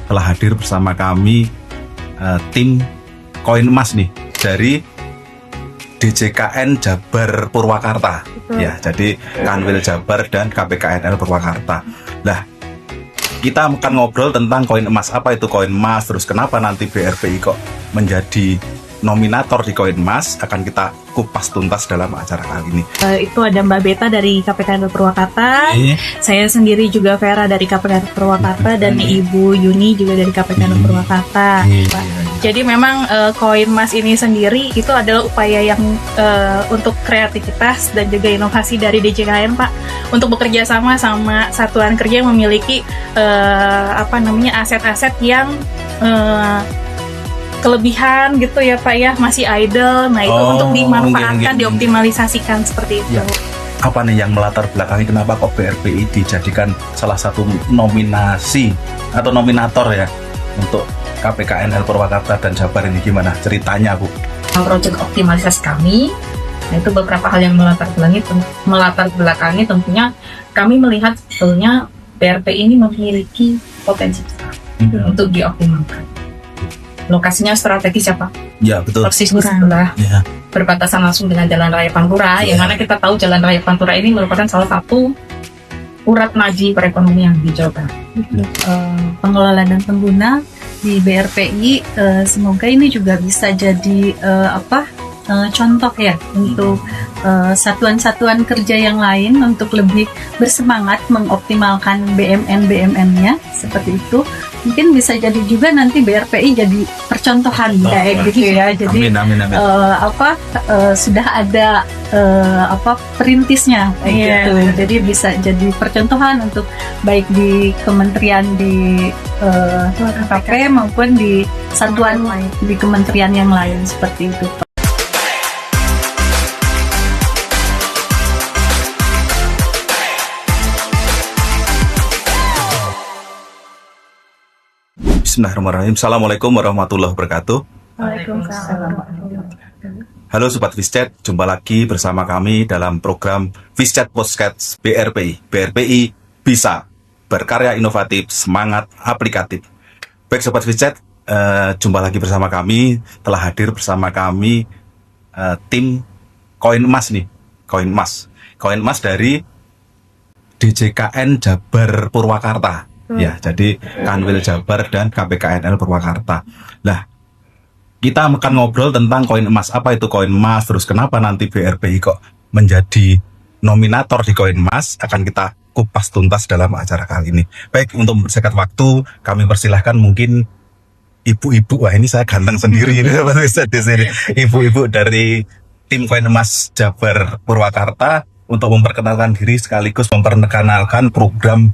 telah hadir bersama kami tim Koin Emas nih dari DJKN Jabar Purwakarta. Ya, jadi Kanwil Jabar dan KPKNL Purwakarta. Nah, kita akan ngobrol tentang koin emas. Apa itu koin emas? Terus kenapa nanti BRPI kok menjadi nominator di koin emas? Akan kita kupas tuntas dalam acara kali ini. Itu ada Mbak Beta dari KPKNL Purwakarta. Saya sendiri juga Vera dari KPKNL Purwakarta dan Ibu Yuni juga dari KPKNL Purwakarta. Jadi memang koin emas ini sendiri itu adalah upaya yang untuk kreativitas dan juga inovasi dari DJKN, Pak, untuk bekerja sama satuan kerja yang memiliki aset-aset yang kelebihan gitu ya Pak ya, masih idle. Nah itu untuk dimanfaatkan, dioptimalisasikan seperti itu. Ya. Apa nih yang melatar belakangi kenapa kok BRPI dijadikan salah satu nominasi atau nominator ya untuk KPKNL Purwakarta dan Jabar ini, gimana ceritanya Bu? Proyek optimalisasi kami, nah itu beberapa hal yang melatar belakangi tentunya kami melihat sebetulnya BRPI ini memiliki potensi besar untuk dioptimalkan. Lokasinya strategis ya Pak? Ya betul. Persis di sebelah berbatasan langsung dengan Jalan Raya Pantura, yang mana kita tahu Jalan Raya Pantura ini merupakan salah satu urat nadi perekonomian di Jawa Barat. Pengelola dan pengguna di BRPI, semoga ini juga bisa jadi contoh ya untuk satuan-satuan kerja yang lain untuk lebih bersemangat mengoptimalkan BMN-BMN-nya seperti itu. Mungkin bisa jadi juga nanti BRPI jadi percontohan kayak gitu ya. Jadi amin. Sudah ada perintisnya gitu. Jadi bisa jadi percontohan untuk baik di kementerian di KPP maupun di satuan di kementerian yang lain seperti itu. Bismillahirrahmanirrahim. Assalamualaikum warahmatullahi wabarakatuh. Waalaikumsalam. Halo Sobat Vischat, jumpa lagi bersama kami dalam program Vischat Podcast BRPI. BRPI bisa berkarya inovatif, semangat aplikatif. Baik Sobat Vischat, jumpa lagi bersama kami. Telah hadir bersama kami tim Koin Emas nih. Koin Emas dari DJKN Jabar Purwakarta. Ya, jadi Kanwil Jabar dan KPKNL Purwakarta. Nah, kita akan ngobrol tentang koin emas. Apa itu koin emas? Terus kenapa nanti BRPI kok menjadi nominator di koin emas? Akan kita kupas tuntas dalam acara kali ini. Baik, untuk mempersingkat waktu, kami persilahkan mungkin ibu-ibu. Wah, ini saya ganteng sendiri ini di sini. Ibu-ibu dari tim koin emas Jabar Purwakarta untuk memperkenalkan diri sekaligus memperkenalkan program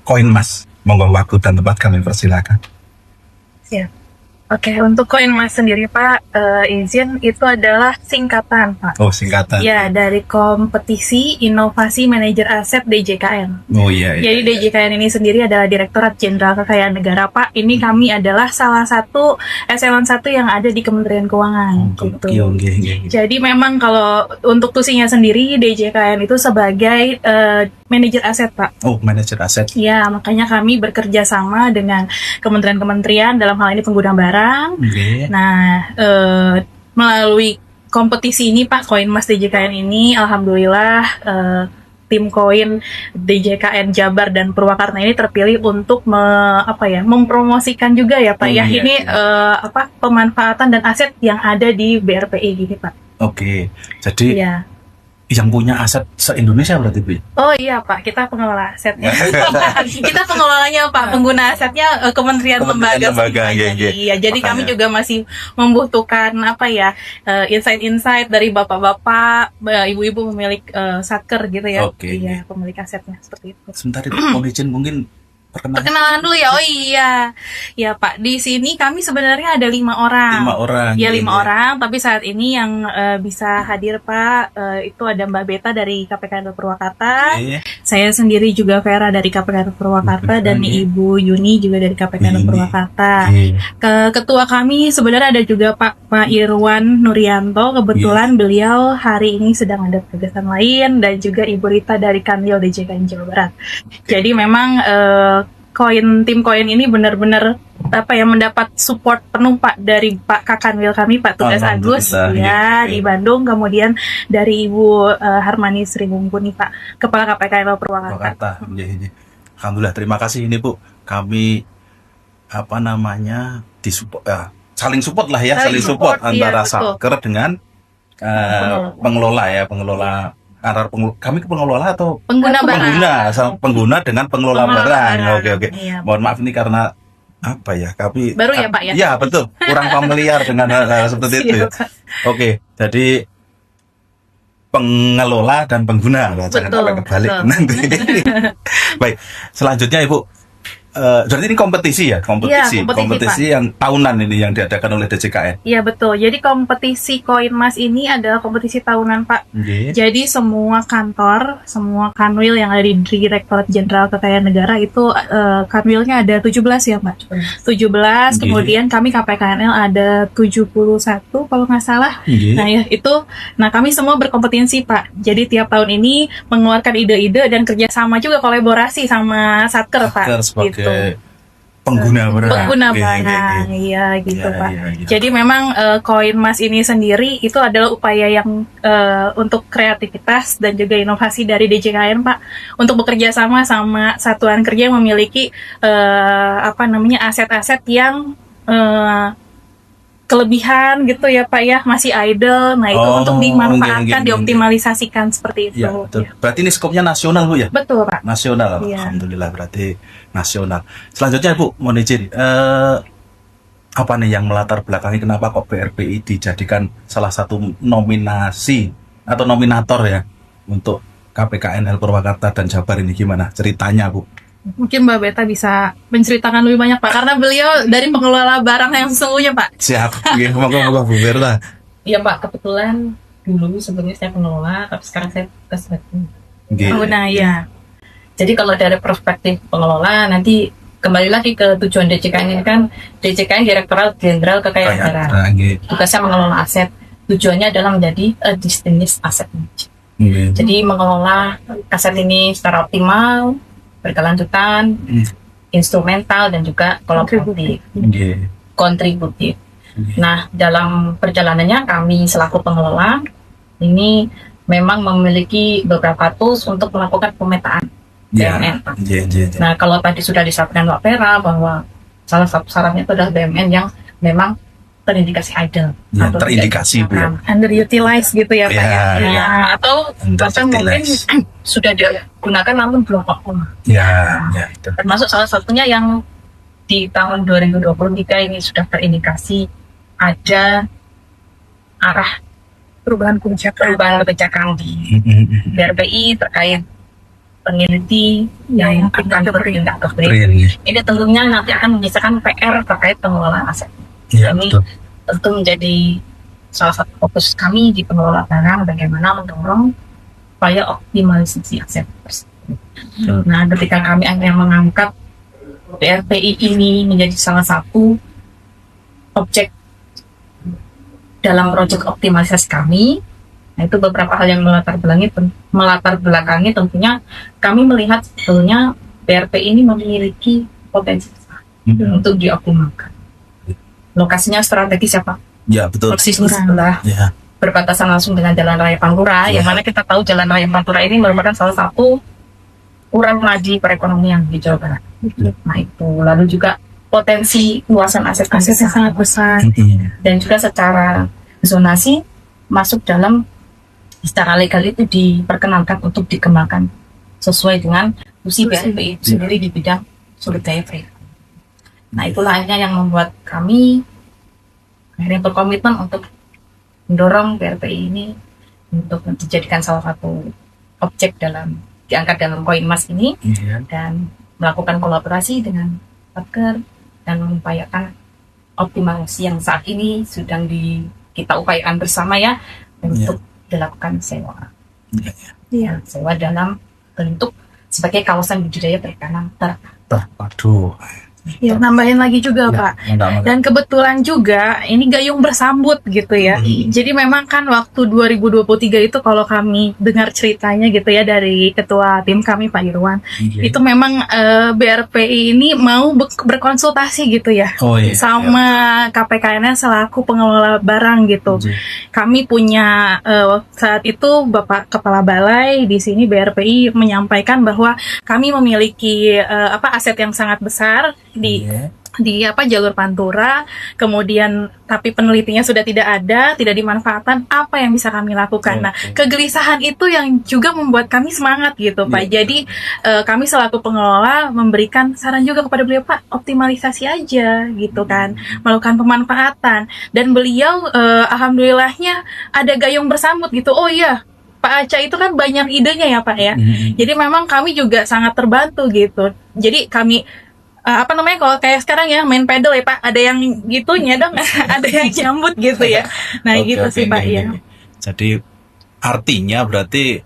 Koin Emas. Monggo waktu dan tempat kami persilakan. Siap. Oke, untuk koin emas sendiri Pak, izin itu adalah singkatan Pak. Oh, singkatan. Ya, dari Kompetisi Inovasi Manajer Aset DJKN. Oh iya. Jadi DJKN ini sendiri adalah Direktorat Jenderal Kekayaan Negara Pak. Ini kami adalah salah satu eselon 1 yang ada di Kementerian Keuangan. Jadi memang kalau untuk tusinya sendiri DJKN itu sebagai manajer aset Pak. Oh, manajer aset. Ya, makanya kami bekerja sama dengan kementerian-kementerian dalam hal ini pengguna barang. Nah, melalui kompetisi ini Pak, Koin Emas DJKN ini, alhamdulillah tim koin DJKN Jabar dan Purwakarta ini terpilih untuk mempromosikan juga ya Pak pemanfaatan dan aset yang ada di BRPI gini Pak. Oke, jadi yang punya aset se-Indonesia berarti Bu? Oh iya Pak, kita pengelola asetnya. Kita pengelolanya Pak, pengguna asetnya kementerian lembaga. Iya, jadi kami juga masih membutuhkan insight-insight dari bapak-bapak, ibu-ibu pemilik satker gitu ya. Iya, pemilik asetnya seperti itu. Sebentar itu izin mungkin perkenalan dulu ya. Oh iya. Ya Pak, di sini kami sebenarnya ada 5 orang. 5 orang. Ya 5 orang, tapi saat ini yang bisa hadir Pak, itu ada Mbak Beta dari KPKNL Purwakarta. Saya sendiri juga Vera dari KPKNL Purwakarta dan Ibu Yuni juga dari KPKNL Purwakarta. Ketua kami sebenarnya ada juga Pak Irwan Nurianto, kebetulan beliau hari ini sedang ada kegiatan lain, dan juga Ibu Rita dari Kanwil DJKN Jawa Barat. Jadi memang tim koin ini benar-benar mendapat support penuh Pak dari Pak Kakanwil kami Pak Tugas Agus Alhamdulillah, di Bandung, kemudian dari Ibu Harmani Sri Mumpuni Pak Kepala KPKNL Purwakarta. Purwakarta. Alhamdulillah, terima kasih ini Bu. Kami disupport, saling support lah ya, saling support antara Satker dengan pengelola kami ke pengelola atau pengguna pengguna dengan pengelola barang. Oke. Iya. Mohon maaf ini karena kami baru ya Pak ya. Ya betul, kurang familiar dengan hal seperti itu ya. Oke, jadi pengelola dan pengguna, jangan sampai kebalik nanti. Baik, selanjutnya Ibu. Jadi ini kompetisi yang tahunan ini yang diadakan oleh DJKN. Iya betul. Jadi kompetisi Koin Mas ini adalah kompetisi tahunan Pak. Jadi semua kantor, semua kanwil yang ada di Direktorat Jenderal Kekayaan Negara itu kanwilnya ada 17 ya Pak. 17. Kemudian kami KPKNL ada 71 kalau nggak salah. Nah ya itu. Nah kami semua berkompetensi Pak. Jadi tiap tahun ini mengeluarkan ide-ide dan kerjasama juga kolaborasi sama Satker Pak. Pengguna barang, iya gitu Pak. Jadi memang Koin Mas ini sendiri itu adalah upaya yang untuk kreativitas dan juga inovasi dari DJKN Pak, untuk bekerja sama satuan kerja yang memiliki aset-aset yang kelebihan gitu ya Pak ya, masih idle. Nah itu untuk dimanfaatkan, dioptimalisasikan seperti itu. Ya, betul. Berarti ini skopnya nasional Bu ya? Betul Pak. Nasional, Alhamdulillah berarti nasional. Selanjutnya Bu, mohon izin, apa nih yang melatar belakangi kenapa kok BRPI dijadikan salah satu nominasi atau nominator ya untuk KPKNL Purwakarta dan Jabar ini, gimana ceritanya Bu? Mungkin Mbak Beta bisa menceritakan lebih banyak Pak, karena beliau dari pengelola barang yang sesungguhnya Pak. Siap, moga-moga Bu Berta. Iya Pak, kebetulan dulu sebelumnya saya pengelola, tapi sekarang saya sebagai pengguna ya. Jadi kalau dari perspektif pengelola, nanti kembali lagi ke tujuan DJKN ini kan, DJKN Direktorat Jenderal Kekayaan Negara. Tugasnya mengelola aset, tujuannya adalah menjadi a distinguished asset manager. Jadi mengelola aset ini secara optimal, berkelanjutan, instrumental dan juga kontributif. Nah, dalam perjalanannya kami selaku pengelola ini memang memiliki beberapa tools untuk melakukan pemetaan BUMN. Nah, kalau tadi sudah disampaikan Pak Vera bahwa salah satu syaratnya itu adalah BUMN yang memang terindikasi idle, atau terindikasi underutilized gitu ya Pak ya. Atau bahkan mungkin sudah digunakan namun belum optimal. Termasuk salah satunya yang di tahun 2023 ini sudah terindikasi ada arah perubahan kebijakan di BRPI terkait peneliti yang akan bertindak ke BRI. Ini tentunya nanti akan menyisakan PR terkait pengelolaan aset. Ini tentu menjadi salah satu fokus kami di pengelola barang, bagaimana mendorong upaya optimalisasi aset tersebut. Nah, ketika kami akhirnya mengangkat BRPI ini menjadi salah satu objek dalam proyek optimalisasi kami, nah itu beberapa hal yang melatar belakangi tentunya kami melihat sebetulnya BRPI ini memiliki potensi besar untuk dioptimalkan. Lokasinya strategis ya Pak? Ya betul. Persis di sebelah, berbatasan langsung dengan Jalan Raya Pantura, yang mana kita tahu Jalan Raya Pantura ini merupakan salah satu urat nadi perekonomian di Jawa Barat. Nah itu, lalu juga potensi luasan aset-asetnya sangat besar, dan juga secara zonasi masuk dalam secara legal itu diperkenalkan untuk dikembangkan sesuai dengan fungsi BRPI sendiri di bidang sumber daya perikanan. Nah itulah akhirnya yang membuat kami akhirnya berkomitmen untuk mendorong BRPI ini untuk dijadikan salah satu objek diangkat dalam Koin Mas ini, dan melakukan kolaborasi dengan Satker dan mengupayakan optimalisasi yang saat ini sedang kita upayakan bersama ya untuk dilakukan sewa. Sewa dalam bentuk sebagai kawasan budidaya perikanan terpadu. Ya, nambahin lagi juga, Pak. Enggak. Dan kebetulan juga ini gayung bersambut gitu ya. Jadi memang kan waktu 2023 itu kalau kami dengar ceritanya gitu ya dari ketua tim kami Pak Irwan, itu memang BRPI ini mau berkonsultasi gitu ya sama KPKN selaku pengelola barang gitu. Kami punya saat itu Bapak Kepala Balai di sini BRPI menyampaikan bahwa kami memiliki aset yang sangat besar di jalur Pantura, kemudian tapi penelitinya sudah tidak dimanfaatkan, apa yang bisa kami lakukan? Nah, kegelisahan itu yang juga membuat kami semangat gitu, Pak. Jadi kami selaku pengelola memberikan saran juga kepada beliau, Pak, optimalisasi aja gitu kan, melakukan pemanfaatan. Dan beliau alhamdulillahnya ada gayung bersambut gitu. Oh iya, Pak Aca itu kan banyak idenya ya, Pak ya. Jadi memang kami juga sangat terbantu gitu. Jadi kami kalau kayak sekarang ya main pedal ya Pak, ada yang gitunya dong, ada yang nyambut gitu ya. Nah gitu sih Pak ya. Jadi artinya berarti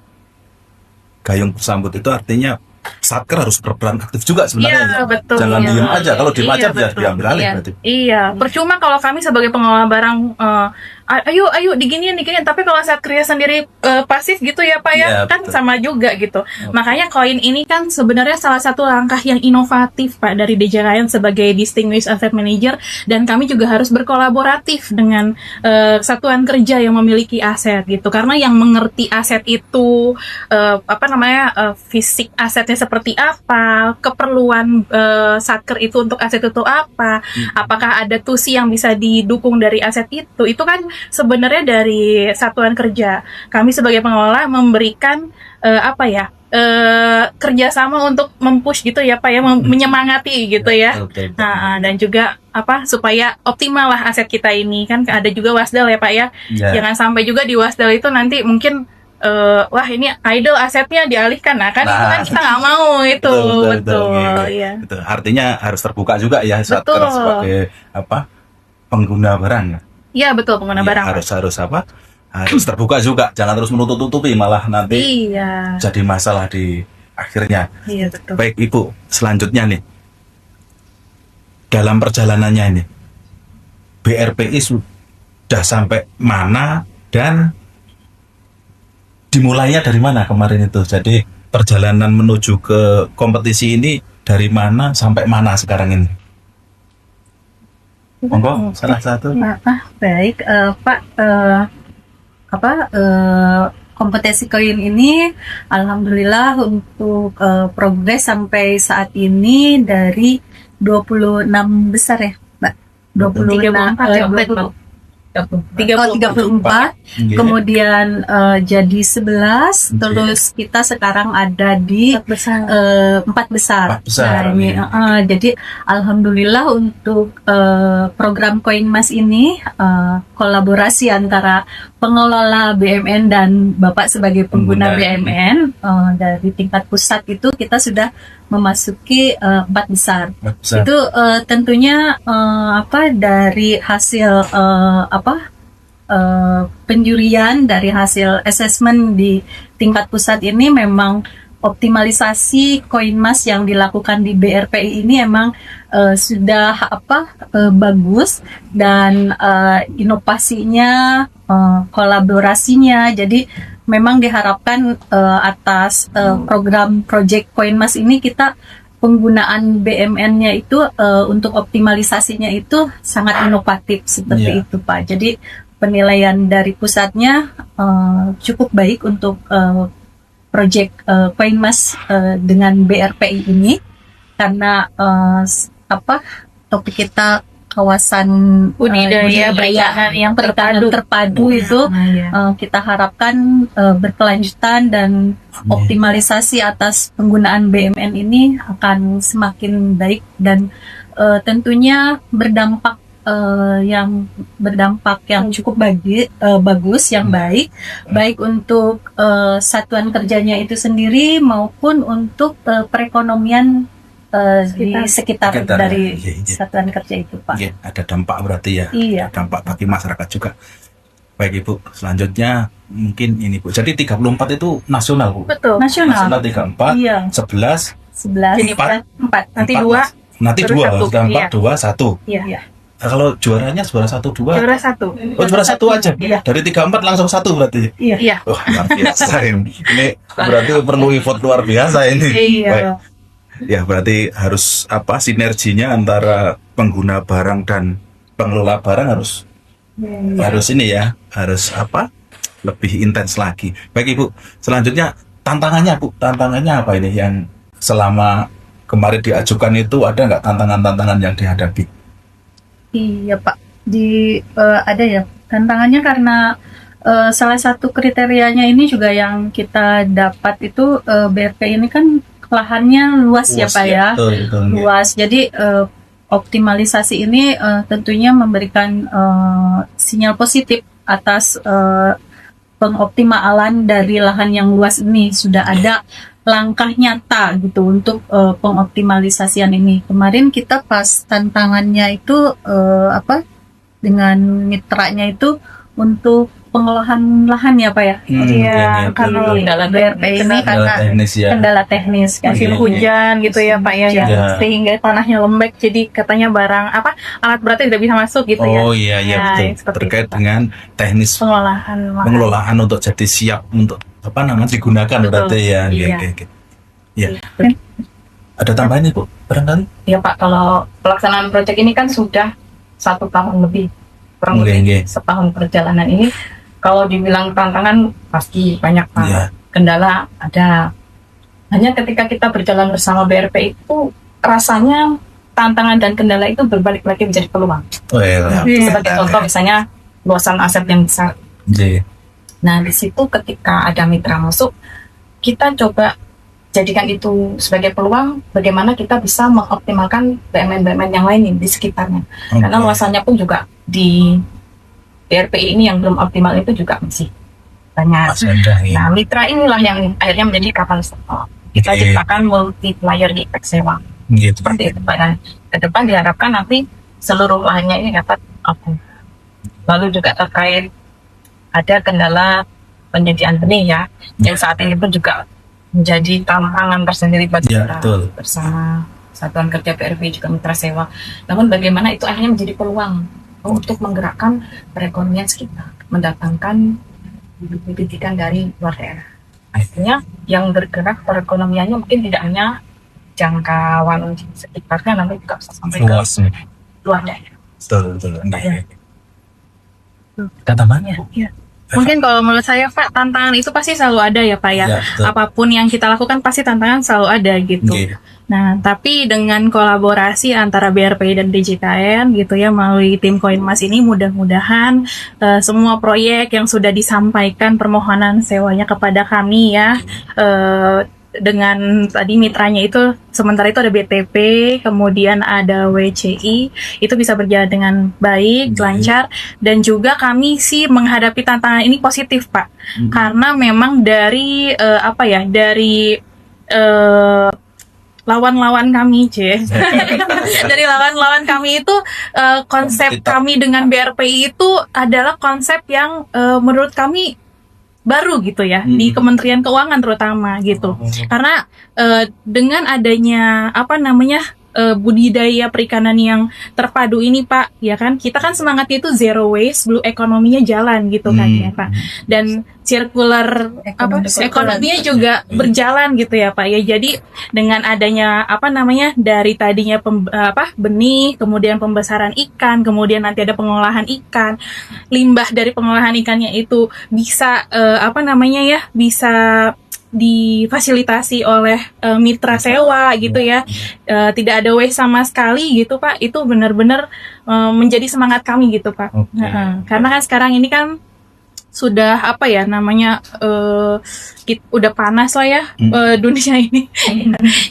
gayung bersambut itu artinya Satker harus berperan aktif juga sebenarnya. Iya, betul. Jangan Ya. diem aja. Kalau diem aja Iya, bisa betul. diambil alih Iya. berarti. Iya, percuma kalau kami sebagai pengelola barang ayo diginiin. Tapi kalau saat kerja sendiri pasif gitu ya Pak ya, Iya, kan betul. sama juga gitu. Makanya koin ini kan sebenarnya salah satu langkah yang inovatif Pak dari DJKN sebagai Distinguished Asset Manager, dan kami juga harus berkolaboratif dengan satuan kerja yang memiliki aset gitu. Karena yang mengerti aset itu fisik asetnya seperti apa, keperluan Satker itu untuk aset itu apa, apakah ada tusi yang bisa didukung dari aset itu kan sebenarnya dari satuan kerja. Kami sebagai pengelola memberikan kerjasama untuk mempush gitu ya Pak ya, menyemangati gitu ya. Betul. Nah, dan juga supaya optimal lah aset kita ini, kan ada juga wasdal ya Pak ya. Ya. Jangan sampai juga di wasdal itu nanti mungkin ini idle asetnya dialihkan. Nah kan itu kan kita nggak mau itu. Betul. Iya. Betul. Artinya harus terbuka juga ya Satker Betul. sebagai pengguna barang. Iya betul, pengguna Ya, barang. harus terbuka juga, jangan terus menutup-tutupi malah nanti Iya. jadi masalah di akhirnya. Iya betul. Baik Ibu, selanjutnya nih dalam perjalanannya ini BRPI sudah sampai mana dan dimulainya dari mana kemarin itu? Jadi perjalanan menuju ke kompetisi ini dari mana sampai mana sekarang ini? Monggo, salah satu. Baik, Pak, kompetisi koin ini alhamdulillah untuk progres sampai saat ini dari 26 besar ya, Mbak. 34 ya, 34. Kemudian jadi 11, terus kita sekarang ada di 4 besar. Nah, ini, jadi alhamdulillah untuk program Koin Mas ini kolaborasi antara pengelola BMN dan Bapak sebagai pengguna BMN dari tingkat pusat itu kita sudah memasuki 4 besar. Itu tentunya dari hasil penjurian, dari hasil assessment di tingkat pusat ini memang optimalisasi koin mas yang dilakukan di BRPI ini emang sudah bagus, dan inovasinya, kolaborasinya, jadi memang diharapkan atas program Project Koin Mas ini kita penggunaan BMN-nya itu untuk optimalisasinya itu sangat inovatif seperti itu Pak. Jadi penilaian dari pusatnya cukup baik untuk Project Koin Mas dengan BRPI ini, karena topik kita kawasan budidaya yang terpadu itu kita harapkan berkelanjutan, dan optimalisasi atas penggunaan BMN ini akan semakin baik, dan tentunya berdampak yang cukup bagus, yang baik untuk satuan kerjanya itu sendiri maupun untuk perekonomian di sekitar dari satuan kerja itu Pak. Iya, ada dampak berarti ya. Iya. Ada dampak bagi masyarakat juga. Baik Ibu, selanjutnya mungkin ini Bu. Jadi 34 itu nasional Bu. Betul. Nasional. Nasional 34, Iya. 11, 11, Jadi 4. Nanti 2. Nanti Baru dua, satu, sudah 4, iya. 2, 1. Iya. Nah, kalau juaranya juara 1, 2. Juara 1. Oh, juara 1 aja. Iya. Dari 3, 4 langsung 1 berarti. Iya. Wah, luar biasa ini. Ini berarti perlu effort luar biasa ini. Iya. Baik. Ya, berarti harus sinerginya antara pengguna barang dan pengelola barang harus ini ya, harus lebih intens lagi. Baik Ibu, selanjutnya tantangannya apa ini yang selama kemarin diajukan itu, ada nggak tantangan-tantangan yang dihadapi? Iya Pak, ada ya tantangannya karena salah satu kriterianya ini juga yang kita dapat itu BRP ini kan lahannya luas ya Pak ya, betul, luas. Jadi optimalisasi ini tentunya memberikan sinyal positif atas pengoptimalan dari lahan yang luas ini. Sudah ada langkah nyata gitu untuk pengoptimalisasian ini. Kemarin kita pas tantangannya itu dengan mitranya itu untuk pengolahan lahan ya Pak ya. Iya, karena Kendala BRP ini karena teknis ya. kendala teknis kan. musim Iya. hujan gitu ya Pak ya, Iya. sehingga tanahnya lembek, jadi katanya barang alat beratnya tidak bisa masuk gitu ya. Oh iya Ya, betul. seperti Terkait itu, Pak. dengan teknis Pengolahan lahan. pengelolaan untuk jadi siap untuk digunakan Betul. berarti ya. Iya. Oke. Ya. Ada tambahan Bu barangkali? Ya Pak, kalau pelaksanaan proyek ini kan sudah 1 tahun lebih, kurang Oke, lebih oke. setahun perjalanan ini. Kalau dibilang tantangan pasti banyak Pak. Iya. Kendala ada. Hanya ketika kita berjalan bersama BRP itu rasanya tantangan dan kendala itu berbalik lagi menjadi peluang. Oh iya. Iya. Sebagai contoh misalnya luasan aset yang besar. Iya. Nah, di situ ketika ada mitra masuk, kita coba jadikan itu sebagai peluang bagaimana kita bisa mengoptimalkan BUMN-BUMN yang lain di sekitarnya. Oke. Karena luasannya pun juga di BRPI ini yang belum optimal itu juga masih banyak. Mas Hendra, ya. Nah, mitra inilah yang akhirnya menjadi kapal selam. Kita Oke. ciptakan multiplier effect sewa. Gitu. Seperti itu Pak. Dan ke depan diharapkan nanti seluruh lahannya ini dapat optimal. Lalu juga terkait ada kendala penyediaan benih ya, yang saat ini pun juga menjadi tantangan tersendiri bagi Ya, kita betul. bersama Satuan Kerja BRP juga mitra sewa. Namun bagaimana itu akhirnya menjadi peluang untuk menggerakkan perekonomian sekitar, mendatangkan bibit-bibitikan dari luar daerah. Artinya yang bergerak perekonomiannya mungkin tidak hanya jangkauan sekitarnya, namun juga bisa sampai ke Luas nih. luar daerah. Betul. Oke. Ya. Ada tambahannya? Mungkin kalau menurut saya Pak, tantangan itu pasti selalu ada ya Pak ya. Ya, betul. Apapun yang kita lakukan pasti tantangan selalu ada gitu. Oke. Nah, tapi dengan kolaborasi antara BRPI dan DJKN gitu ya melalui tim Koin Mas ini, mudah-mudahan semua proyek yang sudah disampaikan permohonan sewanya kepada kami ya, dengan tadi mitranya itu sementara itu ada BTP, kemudian ada WCI, itu bisa berjalan dengan baik, lancar, dan juga kami sih menghadapi tantangan ini positif Pak, karena memang dari dari lawan-lawan kami, dari lawan-lawan kami itu konsep kami dengan BRPI itu adalah konsep yang menurut kami baru gitu ya, di Kementerian Keuangan terutama gitu. Karena dengan adanya budidaya perikanan yang terpadu ini Pak, ya kan, kita kan semangatnya itu zero waste, blue ekonominya jalan gitu kan ya Pak, dan circular ekonominya juga berjalan gitu ya Pak ya. Jadi dengan adanya dari tadinya benih, kemudian pembesaran ikan, kemudian nanti ada pengolahan ikan, limbah dari pengolahan ikannya itu bisa bisa difasilitasi oleh mitra sewa gitu ya, tidak ada waste sama sekali gitu Pak. Itu benar-benar menjadi semangat kami gitu Pak. Oke. Karena kan sekarang ini kan sudah udah panas lah ya dunia ini.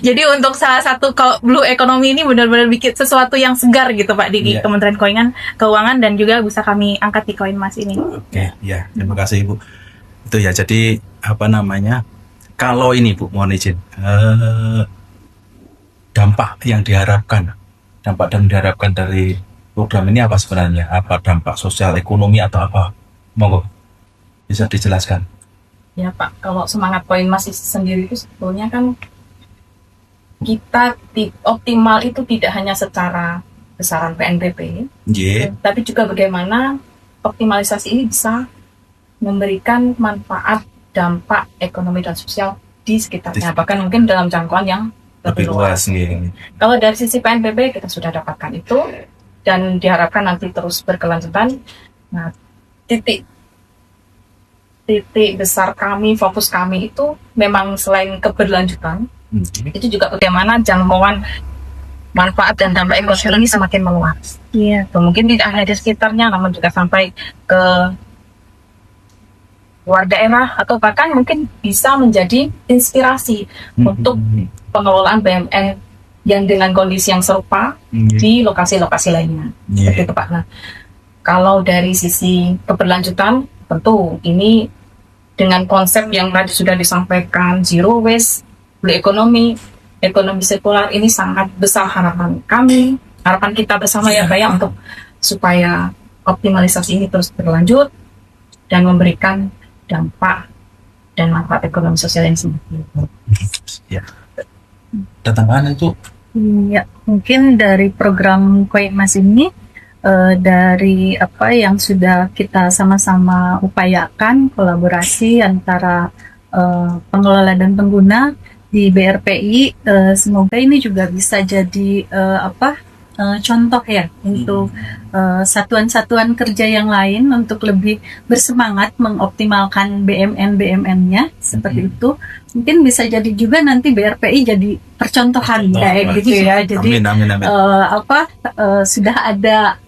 Jadi untuk salah satu blue economy ini benar-benar bikin sesuatu yang segar gitu Pak di Iya. Kementerian Keuangan dan juga bisa kami angkat di Koin Mas ini. Oke, ya, terima kasih Ibu. Itu ya, jadi kalau ini Bu, mohon izin, dampak yang diharapkan dari program ini apa sebenarnya? Apa dampak sosial, ekonomi atau apa? Monggo, bisa dijelaskan. Ya Pak, kalau semangat Koin Mas sendiri itu sebetulnya kan kita optimal itu tidak hanya secara besaran PNBP, tapi juga bagaimana optimalisasi ini bisa memberikan manfaat dampak ekonomi dan sosial di sekitarnya, bahkan mungkin dalam jangkauan yang lebih luas. Kalau dari sisi PNBP kita sudah dapatkan itu dan diharapkan nanti terus berkelanjutan. Nah, titik besar kami, fokus kami itu memang selain keberlanjutan, itu juga bagaimana jangkauan manfaat dan dampak ekonomi ini semakin meluas. Iya. Mungkin tidak hanya di sekitarnya, namun juga sampai ke luar daerah atau bahkan mungkin bisa menjadi inspirasi untuk pengelolaan BUMN yang dengan kondisi yang serupa di lokasi-lokasi lainnya. Seperti itu, Pak. Nah, kalau dari sisi keberlanjutan, tentu ini dengan konsep yang tadi sudah disampaikan, zero waste, blue economy, ekonomi sirkular, ini sangat besar harapan kami, harapan kita bersama ya Pak ya, untuk supaya optimalisasi ini terus berlanjut dan memberikan dampak dan manfaat ekonomi sosial yang semakin. Ya. Ada tambahan itu? Ya, mungkin dari program Koinmas ini dari apa yang sudah kita sama-sama upayakan, kolaborasi antara pengelola dan pengguna di BRPI, semoga ini juga bisa jadi contoh ya untuk satuan-satuan kerja yang lain untuk lebih bersemangat mengoptimalkan BMN-BMN-nya seperti itu. Mungkin bisa jadi juga nanti BRPI jadi percontohan kayak gitu ya. Jadi amin. sudah ada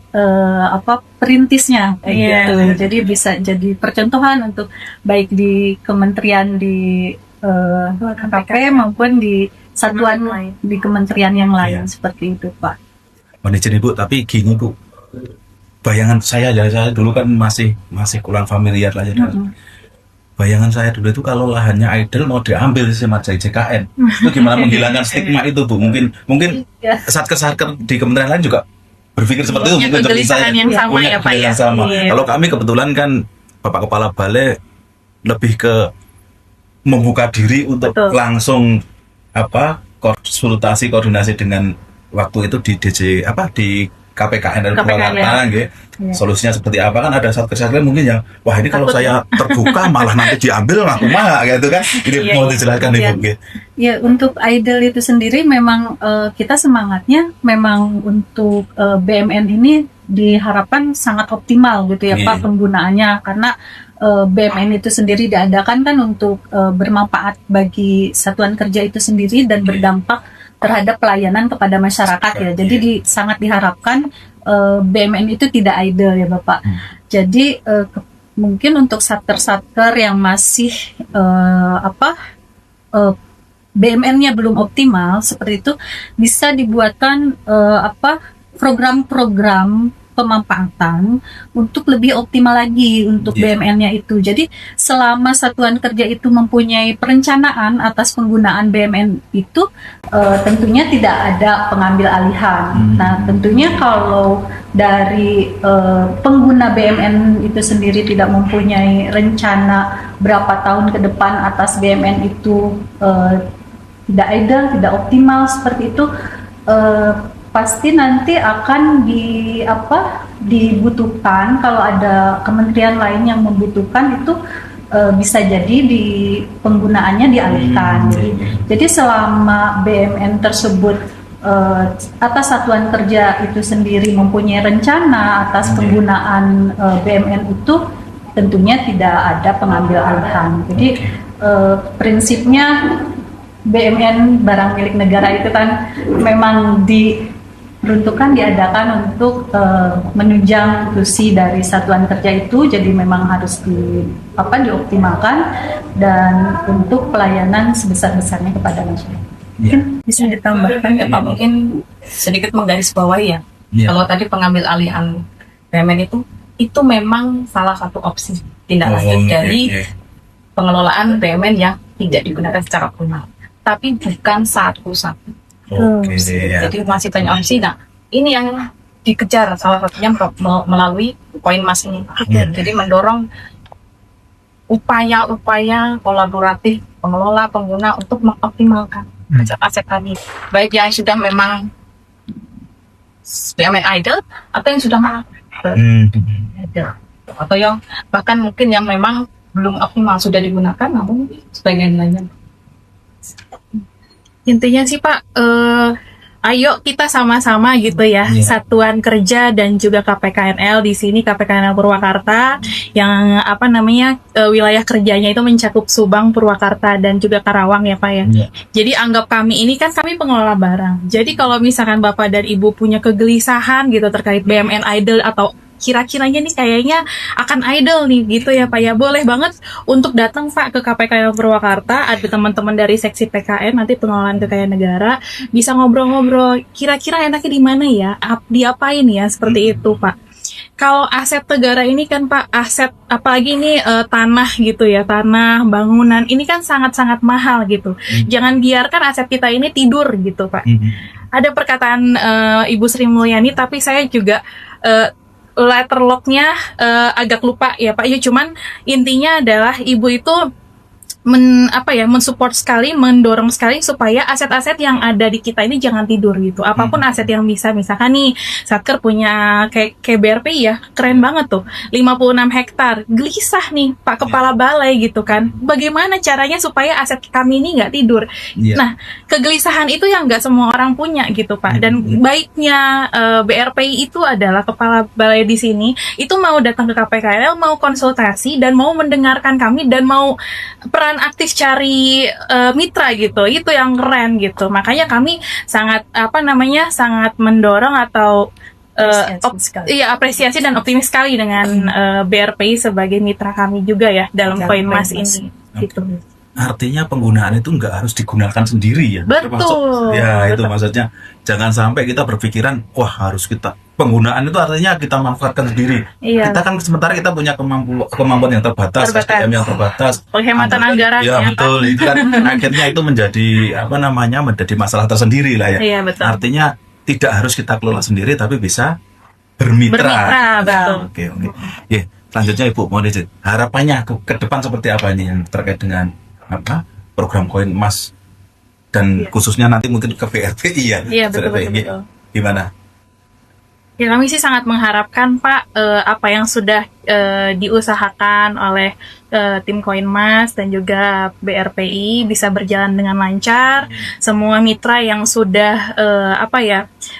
perintisnya gitu. Jadi bisa jadi percontohan untuk baik di kementerian di KKP maupun di satuan di kementerian yang lain seperti itu, Pak. Manajer Ibu, tapi gini Bu, bayangan saya dulu kan masih kurang familiar lah ya. Bayangan saya dulu itu kalau lahannya idle mau diambil sama JKN, itu gimana menghilangkan stigma itu Bu? Mungkin satker-satker di kementerian lain juga berpikir seperti itu, mungkin seperti saya punya yang sama. Kalau kami kebetulan kan Bapak Kepala Balai lebih ke membuka diri untuk langsung konsultasi koordinasi dengan waktu itu di DJ di KPKN dan Purwakarta solusinya seperti apa, kan ada satker-satker mungkin yang wah ini kalau saya terbuka malah nanti diambil aku mah gitu kan. Ini mau dijelaskan Ibu. Ya, untuk idle itu sendiri memang kita semangatnya memang untuk BMN ini diharapkan sangat optimal gitu ya Pak penggunaannya, karena BMN itu sendiri diadakan kan untuk bermanfaat bagi satuan kerja itu sendiri dan berdampak terhadap pelayanan kepada masyarakat ya. Jadi sangat diharapkan BMN itu tidak idle ya Bapak. Jadi mungkin untuk satker-satker yang masih BMN-nya belum optimal seperti itu, bisa dibuatkan program-program pemanfaatan untuk lebih optimal lagi untuk BMN-nya itu. Jadi selama satuan kerja itu mempunyai perencanaan atas penggunaan BMN itu, tentunya tidak ada pengambil alihan. Nah, tentunya kalau dari pengguna BMN itu sendiri tidak mempunyai rencana berapa tahun ke depan atas BMN itu tidak idle, tidak optimal seperti itu, pasti nanti akan dibutuhkan, kalau ada kementerian lain yang membutuhkan itu bisa jadi di penggunaannya dialihkan. Jadi selama BMN tersebut atas satuan kerja itu sendiri mempunyai rencana atas penggunaan BMN itu, tentunya tidak ada pengambil alihan. Jadi prinsipnya BMN barang milik negara itu kan memang diperuntukkan, diadakan untuk menunjang fungsi dari satuan kerja itu, jadi memang harus dioptimalkan dan untuk pelayanan sebesar-besarnya kepada masyarakat. Mungkin bisa ditambahkan ya Pak, mungkin sedikit menggarisbawahi ya. Kalau tadi pengambil alihan BMN itu memang salah satu opsi tindak lanjut dari pengelolaan BMN yang tidak digunakan secara optimal, tapi bukan satu-satu. Jadi masih banyak opsi. Nah, ini yang dikejar salah satunya melalui Koinmas ini. Jadi mendorong upaya-upaya kolaboratif pengelola pengguna untuk mengoptimalkan aset tadi, baik yang sudah memang BUMN idle atau yang sudah idle, atau yang bahkan mungkin yang memang belum optimal sudah digunakan namun sebagian lainnya. Intinya sih Pak, ayo kita sama-sama gitu ya, Satuan Kerja dan juga KPKNL di sini, KPKNL Purwakarta yang wilayah kerjanya itu mencakup Subang, Purwakarta dan juga Karawang ya Pak ya. Jadi anggap kami ini kan kami pengelola barang. Jadi kalau misalkan Bapak dan Ibu punya kegelisahan gitu terkait BUMN idle atau kira-kiranya nih kayaknya akan idle nih gitu ya Pak ya, boleh banget untuk datang Pak ke KPKNL Purwakarta. Ada teman-teman dari seksi PKN nanti pengelolaan kekayaan negara bisa ngobrol-ngobrol kira-kira enaknya di mana ya, diapain ya, seperti itu Pak. Kalau aset negara ini kan Pak, aset apalagi ini tanah gitu ya, tanah, bangunan ini kan sangat-sangat mahal gitu. Jangan biarkan aset kita ini tidur gitu Pak. Ada perkataan Ibu Sri Mulyani tapi saya juga letterlocknya agak lupa ya Pak. Ya cuman intinya adalah Ibu itu mensupport sekali, mendorong sekali supaya aset-aset yang ada di kita ini jangan tidur gitu. Apapun aset yang bisa, misalkan nih Satker punya kayak BRPI ya, keren banget tuh, 56 hektar, gelisah nih Pak Kepala Balai gitu kan. Bagaimana caranya supaya aset kami ini nggak tidur? Nah, kegelisahan itu yang nggak semua orang punya gitu Pak. Dan baiknya BRPI itu adalah Kepala Balai di sini itu mau datang ke KPKNL, mau konsultasi dan mau mendengarkan kami dan mau peran aktif cari mitra gitu, itu yang keren gitu. Makanya kami sangat sangat mendorong atau apresiasi dan optimis sekali dengan BRPI sebagai mitra kami juga ya dalam Koinmas ini. Gitu. Artinya penggunaan itu nggak harus digunakan sendiri ya. Betul. Itu maksudnya jangan sampai kita berpikiran wah harus kita penggunaan itu artinya kita manfaatkan sendiri. Kita kan sementara kita punya kemampuan yang terbatas, SDM yang terbatas, penghematan anggaran. Ya betul, itu kan akhirnya itu menjadi menjadi masalah tersendiri lah ya. Iya, betul. Artinya tidak harus kita kelola sendiri tapi bisa bermitra. Betul. Oke. Ya, selanjutnya Ibu mau izin, harapannya ke depan seperti apa ini yang terkait dengan program Koinmas dan khususnya nanti mungkin ke BRPI ya. Iya, betul. Gimana? Ya kami sih sangat mengharapkan Pak apa yang sudah diusahakan oleh tim Koinmas dan juga BRPI bisa berjalan dengan lancar. Semua mitra yang sudah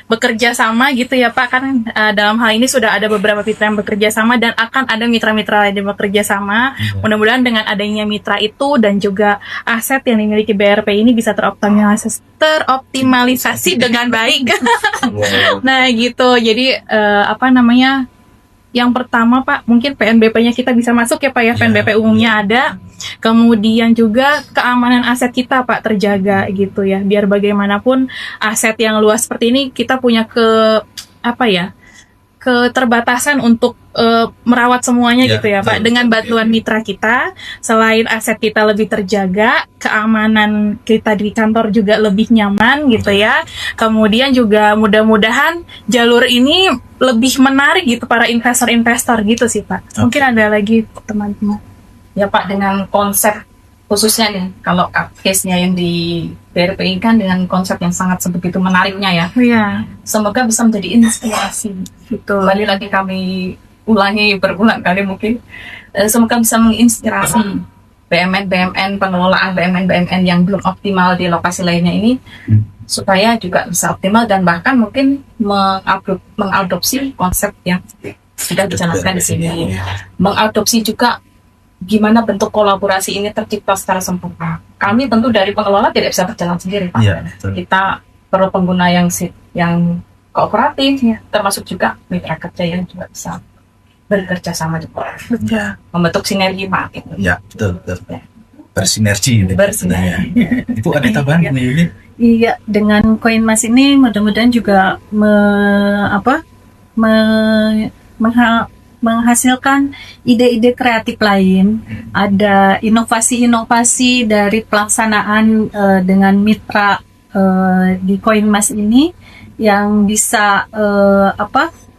bekerja sama gitu ya Pak, kan dalam hal ini sudah ada beberapa mitra yang bekerja sama dan akan ada mitra-mitra lain yang bekerja sama. Mudah-mudahan dengan adanya mitra itu dan juga aset yang dimiliki BRPI ini bisa teroptimalisasi dengan baik. Nah gitu, jadi yang pertama Pak, mungkin PNBP-nya kita bisa masuk ya Pak ya, PNBP umumnya ada. Kemudian juga keamanan aset kita Pak terjaga gitu ya. Biar bagaimanapun aset yang luas seperti ini kita punya keterbatasan untuk merawat semuanya gitu ya Pak. Dengan bantuan mitra kita, selain aset kita lebih terjaga, keamanan kita di kantor juga lebih nyaman gitu ya. Kemudian juga mudah-mudahan jalur ini lebih menarik gitu para investor-investor gitu sih Pak. Mungkin ada lagi teman-teman. Ya Pak, dengan konsep khususnya nih, kalau case-nya yang di BRPI kan dengan konsep yang sangat sebegitu menariknya ya. Iya. Semoga bisa menjadi inspirasi. Betul. Kembali lagi kami ulangi berulang kali mungkin. Semoga bisa menginspirasi BUMN, pengelolaan BUMN yang belum optimal di lokasi lainnya ini, supaya juga bisa optimal dan bahkan mungkin mengadopsi konsep yang sudah dijalankan di sini. Mengadopsi juga gimana bentuk kolaborasi ini tercipta secara sempurna. Kami tentu dari pengelola tidak bisa berjalan sendiri, Pak. Kita perlu pengguna yang kooperatif, termasuk juga mitra kerja yang juga bisa bekerja sama juga. Membentuk sinergi, Pak. Gitu. Ya, betul. Bersinergi. Ibu ada tambahan ini? Iya, dengan Koinmas ini mudah-mudahan juga menghasilkan ide-ide kreatif lain, ada inovasi-inovasi dari pelaksanaan dengan mitra di Koinmas ini yang bisa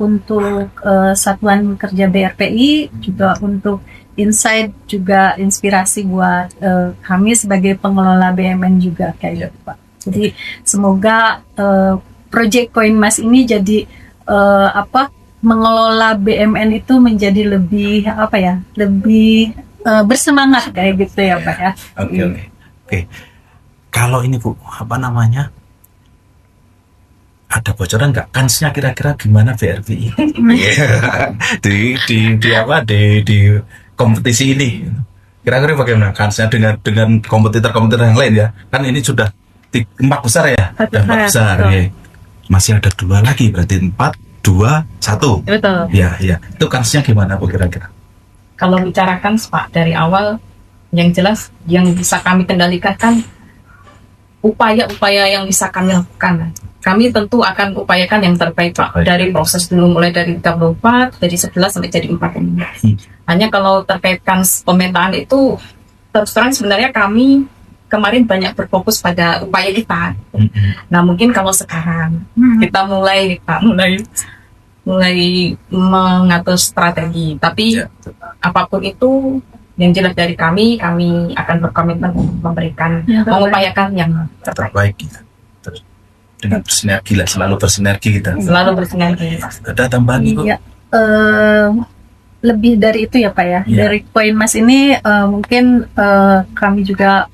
untuk Satuan Kerja BRPI juga untuk insight juga inspirasi buat kami sebagai pengelola BUMN juga kayak gitu Pak. Jadi semoga Project Koin Mas ini jadi mengelola BUMN itu menjadi lebih lebih bersemangat kayak gitu ya Pak ya. Oke. Kalau ini Bu, ada bocoran nggak kansnya kira-kira gimana BRPI di kompetisi ini? Kira-kira bagaimana kansnya dengan kompetitor-kompetitor yang lain ya? Kan ini sudah 4 besar ya, besar. Ya. Masih ada 2 lagi, berarti 4, 2, 1. Betul. Ya. Itu kansnya gimana Bu kira-kira? Kalau bicarakan Pak dari awal, yang jelas yang bisa kami kendalikan kan upaya-upaya yang bisa kami lakukan. Kami tentu akan upayakan yang terbaik Pak. Dari proses dulu, mulai dari 34, dari 11 sampai jadi 4. Hanya kalau terkait kans pemetaan itu, terus terang sebenarnya kami kemarin banyak berfokus pada upaya kita. Nah mungkin kalau sekarang kita mulai mengatur strategi. Tapi apapun itu, yang jelas dari kami akan berkomitmen untuk memberikan, mengupayakan yang terbaik. Terus dengan bersinergi lah, selalu bersinergi kita. Selalu bersinergi. Ada tambahan Ibu? Iya. Lebih dari itu ya Pak ya. Dari Koin Mas ini mungkin kami juga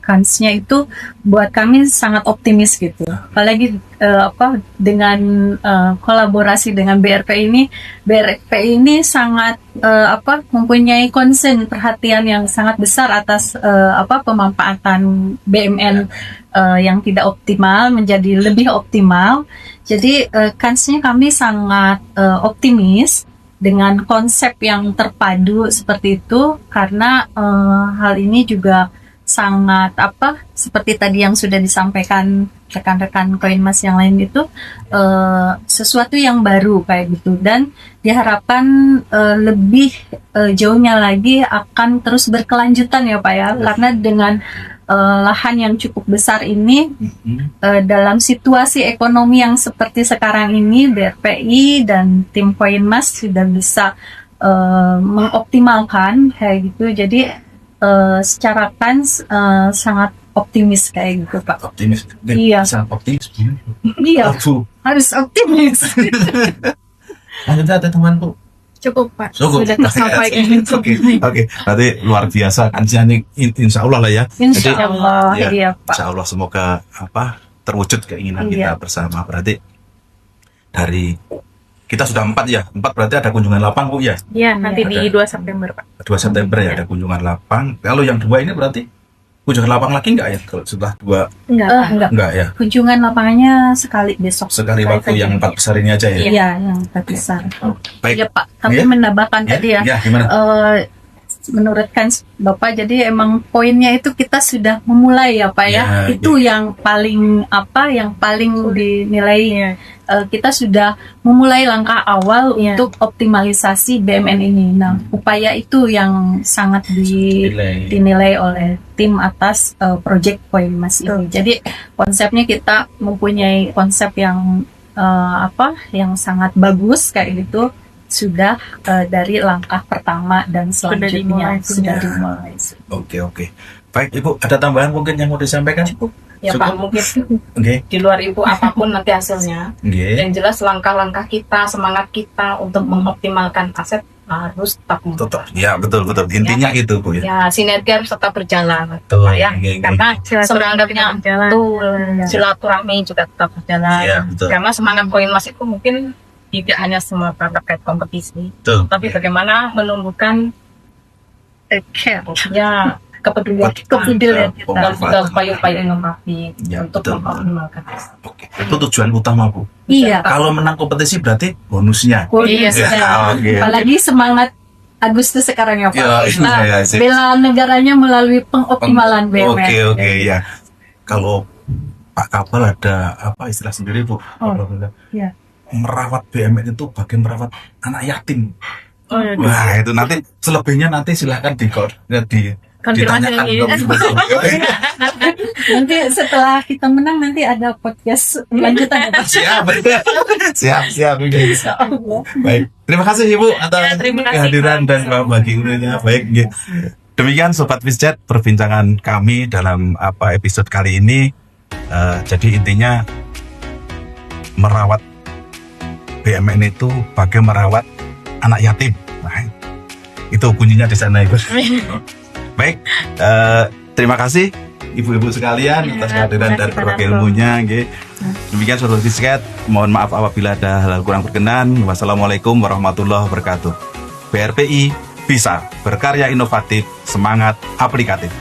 kansnya itu buat kami sangat optimis gitu. Apalagi dengan kolaborasi dengan BRPI ini sangat mempunyai concern, perhatian yang sangat besar atas pemanfaatan BUMN yang tidak optimal menjadi lebih optimal. Jadi kansnya kami sangat optimis dengan konsep yang terpadu seperti itu, karena hal ini juga sangat seperti tadi yang sudah disampaikan rekan-rekan Koin Mas yang lain itu sesuatu yang baru kayak gitu, dan diharapkan lebih jauhnya lagi akan terus berkelanjutan ya Pak ya, karena dengan lahan yang cukup besar ini dalam situasi ekonomi yang seperti sekarang ini, BRPI dan tim Koin Mas sudah bisa mengoptimalkan kayak gitu. Jadi secara kans sangat optimis kayak gitu Pak. Optimis. Iya. Sangat optimis. Iya. Harus optimis. Ada teman Bu. Cukup Pak. Sudah tersampaikan. Oke. Berarti luar biasa kansnya ini, insya Allah lah ya. Insya Allah. Iya Pak. Insya Allah semoga terwujud keinginan kita bersama. Berarti dari kita sudah 4 ya. 4 berarti ada kunjungan lapang Bu ya. Iya, nanti di 2 September Pak. 2 September ya ada kunjungan lapang. Kalau yang 2 ini berarti kunjungan lapang lagi nggak ya? Kalau sudah 2 enggak ya. Kunjungan lapangannya sekali besok. Sekali waktu yang 4 besar ini aja ya. Iya, yang 4 besar. Baik. Iya Pak. Tapi menambahkan tadi ya. Iya, gimana? Menurut kans Bapak, jadi emang poinnya itu kita sudah memulai ya Pak ya. Itu yang paling yang paling dinilai. Kita sudah memulai langkah awal untuk optimalisasi BUMN ini. Nah, upaya itu yang sangat dinilai oleh tim atas Project Koin Mas ini. Jadi konsepnya kita mempunyai konsep yang yang sangat bagus kayak gitu. Sudah dari langkah pertama dan selanjutnya sudah dimulai. Oke. Baik Ibu, ada tambahan mungkin yang mau disampaikan? Ya Pak, mungkin di luar itu apapun nanti hasilnya. Yang jelas langkah-langkah kita, semangat kita untuk mengoptimalkan aset harus tetap. Ya betul. Intinya gitu Bu ya. Ya sinergi harus tetap berjalan, Pak ya. Karena semangatnya silaturahmi juga tetap berjalan. Ya, betul. Karena semangat Koin Mas itu mungkin tidak hanya semata terkait kompetisi, tapi bagaimana menumbuhkan kepedulian kita dan juga upaya-upaya inovatif untuk mengoptimalkan. Itu tujuan utama Bu. Iya. Kalau menang kompetisi berarti bonusnya. Apalagi semangat Agustus sekarang ya Pak. Bela negaranya melalui pengoptimalan BUMN. Oke ya. Kalau Pak Kapal ada istilah sendiri Bu? Iya. Merawat BUMN itu bagian merawat anak yatim. Wah itu nanti selebihnya nanti silahkan konfirmasi ditanyakan lagi. dong. Nanti setelah kita menang nanti ada podcast lanjutan ya Pak. Siap. Insya Allah. Baik, terima kasih Ibu atas Ya, terima kasih, kehadiran Pak. dan berbagi ilmunya. Baik, nggih. Demikian Sobat Fisjet perbincangan kami dalam episode kali ini. Jadi intinya merawat BMN itu bagai merawat anak yatim. Nah, itu kuncinya di sana Ibu. Baik, terima kasih ibu-ibu sekalian atas kehadiran dan berbagi ilmunya. Nggih. Demikian Sobat Fisjet. Mohon maaf apabila ada hal kurang berkenan. Wassalamualaikum warahmatullahi wabarakatuh. BRPI bisa berkarya inovatif, semangat aplikatif.